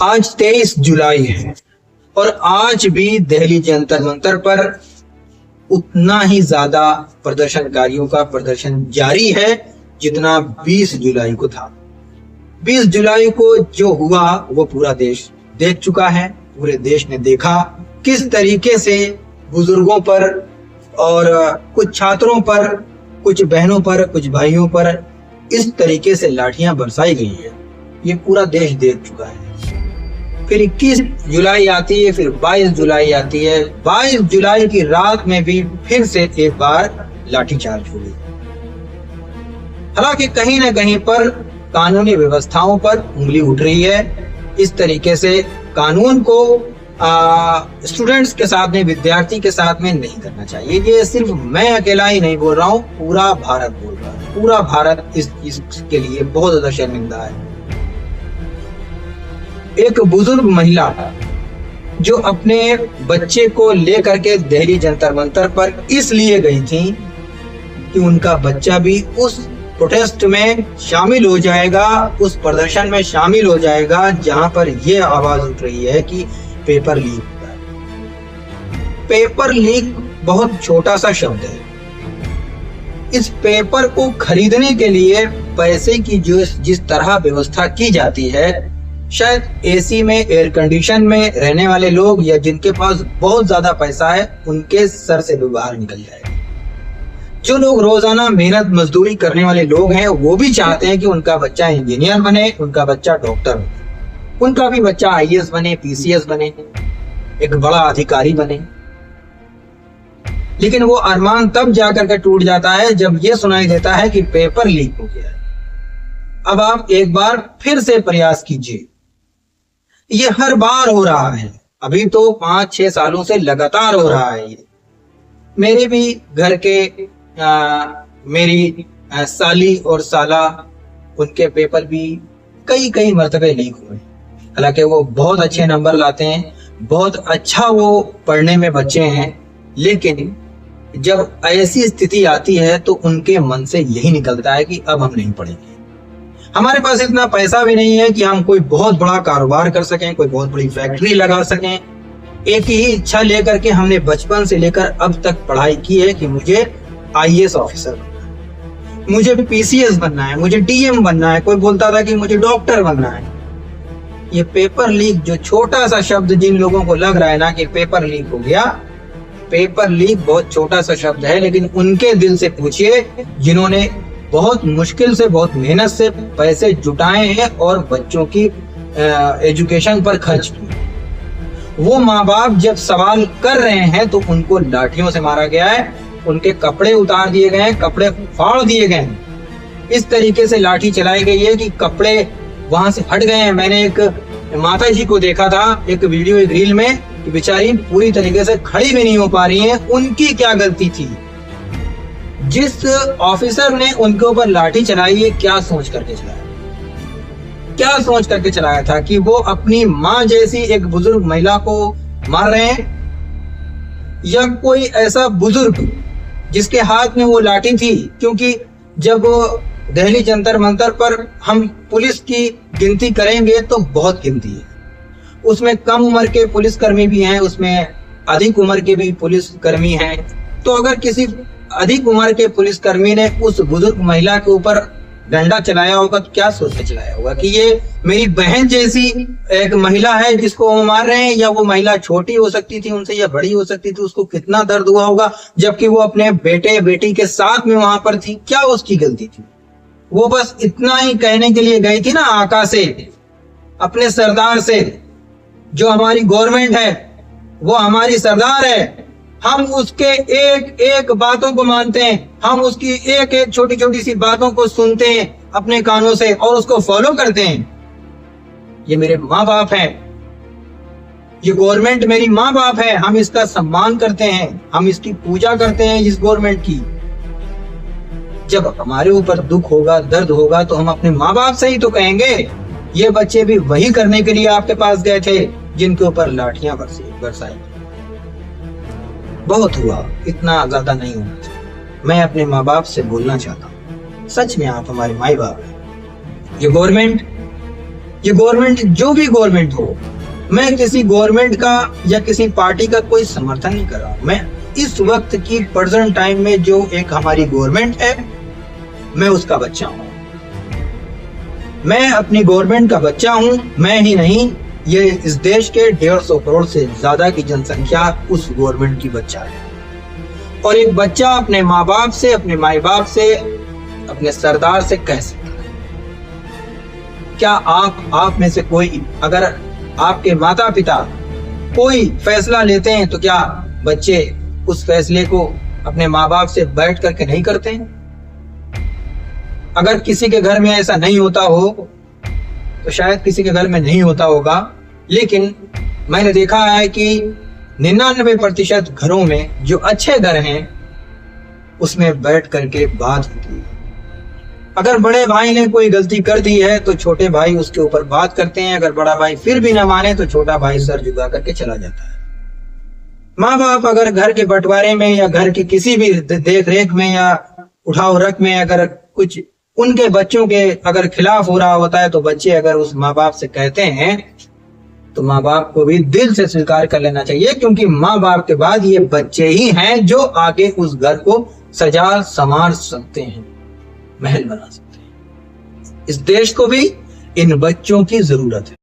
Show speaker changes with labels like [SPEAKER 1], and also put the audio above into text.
[SPEAKER 1] आज 23 जुलाई है और आज भी दिल्ली जंतर मंतर पर उतना ही ज्यादा प्रदर्शनकारियों का प्रदर्शन जारी है जितना 20 जुलाई को था। 20 जुलाई को जो हुआ वो पूरा देश देख चुका है। पूरे देश ने देखा किस तरीके से बुजुर्गों पर और कुछ छात्रों पर, कुछ बहनों पर, कुछ भाइयों पर इस तरीके से लाठियां बरसाई गई है। ये पूरा देश देख चुका है। फिर 21 जुलाई आती है, फिर 22 जुलाई आती है। 22 जुलाई की रात में भी फिर से एक बार लाठीचार्ज हुई। हालांकि कहीं ना कहीं पर कानूनी व्यवस्थाओं पर उंगली उठ रही है। इस तरीके से कानून को स्टूडेंट्स के साथ में, विद्यार्थी के साथ में नहीं करना चाहिए। ये सिर्फ मैं अकेला ही नहीं बोल रहा हूँ, पूरा भारत बोल रहा है। पूरा भारत इस चीज के लिए बहुत ज्यादा शर्मिंदा है। एक बुजुर्ग महिला जो अपने बच्चे को लेकर के दिल्ली जंतर मंतर पर इसलिए गई थी कि उनका बच्चा भी उस प्रोटेस्ट में शामिल हो जाएगा, उस प्रदर्शन में शामिल हो जाएगा जहां पर यह आवाज उठ रही है कि पेपर लीक होता है। पेपर लीक बहुत छोटा सा शब्द है। इस पेपर को खरीदने के लिए पैसे की जिस तरह व्यवस्था की जाती है, शायद एसी में, एयर कंडीशन में रहने वाले लोग या जिनके पास बहुत ज्यादा पैसा है उनके सर से भी बाहर निकल जाएगा। जो लोग रोजाना मेहनत मजदूरी करने वाले लोग हैं वो भी चाहते हैं कि उनका बच्चा इंजीनियर बने, उनका बच्चा डॉक्टर बने, उनका भी बच्चा आईएएस बने, पीसीएस बने, एक बड़ा अधिकारी बने। लेकिन वो अरमान तब जाकर के टूट जाता है जब ये सुनाई देता है कि पेपर लीक हो गया है। अब आप एक बार फिर से प्रयास कीजिए। ये हर बार हो रहा है, अभी तो 5-6 सालों से लगातार हो रहा है। ये मेरे भी घर के मेरी साली और साला, उनके पेपर भी कई मर्तबे लीक हुए। हालांकि वो बहुत अच्छे नंबर लाते हैं, बहुत अच्छा वो पढ़ने में बच्चे हैं, लेकिन जब ऐसी स्थिति आती है तो उनके मन से यही निकलता है कि अब हम नहीं पढ़ेंगे। हमारे पास इतना पैसा भी नहीं है कि हम कोई बहुत बड़ा कारोबार कर सकें, कोई बहुत बड़ी फैक्ट्री लगा सकें। एक ही इच्छा लेकर के हमने बचपन से लेकर अब तक पढ़ाई की है कि मुझे आईएएस ऑफिसर बनना है, मुझे पीसीएस बनना है, मुझे डीएम बनना है, कोई बोलता था कि मुझे डॉक्टर बनना है। ये पेपर लीक, जो छोटा सा शब्द जिन लोगों को लग रहा है ना कि पेपर लीक हो गया, पेपर लीक बहुत छोटा सा शब्द है, लेकिन उनके दिल से पूछिए जिन्होंने बहुत मुश्किल से, बहुत मेहनत से पैसे जुटाए हैं और बच्चों की एजुकेशन पर खर्च किए। वो माँ बाप जब सवाल कर रहे हैं तो उनको लाठियों से मारा गया है, उनके कपड़े उतार दिए गए हैं, कपड़े फाड़ दिए गए हैं। इस तरीके से लाठी चलाई गई है कि कपड़े वहां से हट गए हैं। मैंने एक माता जी को देखा था एक वीडियो, एक रील में, कि बेचारी पूरी तरीके से खड़ी भी नहीं हो पा रही हैं। उनकी क्या गलती थी? जिस ऑफिसर ने उनके ऊपर लाठी चलाई है, क्या सोच करके चलाया? क्या सोच करके चलाया था कि वो अपनी माँ जैसी एक बुजुर्ग महिला को मार रहे हैं, या कोई ऐसा बुजुर्ग जिसके हाथ में वो लाठी थी? क्योंकि जब दिल्ली जंतर मंतर पर हम पुलिस की गिनती करेंगे तो बहुत गिनती है। उसमें कम उम्र के पुलिसकर्मी भी हैं, उसमें अधिक उम्र के भी पुलिसकर्मी हैं। तो अगर किसी अधिक उम्र के पुलिसकर्मी ने उस बुजुर्ग महिला के ऊपर डंडा चलाया होगा तो क्या सोच के चलाया होगा कि ये मेरी बहन जैसी एक महिला है जिसको वो मार रहे हैं, या वो महिला छोटी हो सकती थी उनसे या बड़ी हो सकती थी, उसको कितना दर्द हुआ होगा जबकि वो अपने बेटे बेटी के साथ में वहां पर थी। क्या उसकी गलती थी? वो बस इतना ही कहने के लिए गई थी ना आका से, अपने सरदार से, जो हमारी गवर्नमेंट है वो हमारी सरदार है, हम उसके एक एक बातों को मानते हैं, हम उसकी एक एक छोटी छोटी सी बातों को सुनते हैं अपने कानों से और उसको फॉलो करते हैं। ये मेरे माँ बाप हैं, ये गवर्नमेंट मेरी माँ बाप है, हम इसका सम्मान करते हैं, हम इसकी पूजा करते हैं इस गवर्नमेंट की। जब हमारे ऊपर दुख होगा, दर्द होगा, तो हम अपने माँ बाप से ही तो कहेंगे। ये बच्चे भी वही करने के लिए आपके पास गए थे जिनके ऊपर लाठियां बरसाई। बहुत हुआ, इतना ज्यादा नहीं होना चाहिए। मैं अपने माँ बाप से बोलना चाहता हूँ, सच में आप हमारे माई बाप हैं। ये गवर्नमेंट ये गवर्नमेंट, जो भी गवर्नमेंट हो, मैं किसी गवर्नमेंट का या किसी पार्टी का कोई समर्थन नहीं कर रहा हूं। मैं इस वक्त की प्रेजेंट टाइम में जो एक हमारी गवर्नमेंट है, मैं उसका बच्चा हूं। मैं अपनी गवर्नमेंट का बच्चा हूं। मैं ही नहीं, ये इस देश के 150 करोड़ से ज्यादा की जनसंख्या उस गवर्नमेंट की बच्चा है। और एक बच्चा अपने माँ बाप से, अपने माई बाप से, अपने सरदार से कह सकता है। क्या आप में से कोई, अगर आपके माता पिता कोई फैसला लेते हैं, तो क्या बच्चे उस फैसले को अपने माँ बाप से बैठ करके नहीं करते हैं? अगर किसी के घर में ऐसा नहीं होता हो, तो शायद किसी के घर में नहीं होता होगा, लेकिन मैंने देखा है कि 99% घरों में, जो अच्छे घर हैं, उसमें बैठ करके बात होती है। अगर बड़े भाई ने कोई गलती कर दी है तो छोटे भाई उसके ऊपर बात करते हैं। अगर बड़ा भाई फिर भी ना माने तो छोटा भाई सर झुका करके चला जाता है। माँ बाप अगर घर के बंटवारे में या घर की किसी भी देख रेख में या उठाव रख में अगर कुछ उनके बच्चों के अगर खिलाफ हो रहा होता है, तो बच्चे अगर उस माँ बाप से कहते हैं, तो माँ बाप को भी दिल से स्वीकार कर लेना चाहिए, क्योंकि माँ बाप के बाद ये बच्चे ही हैं जो आगे उस घर को सजा संवार सकते हैं, महल बना सकते हैं। इस देश को भी इन बच्चों की जरूरत है।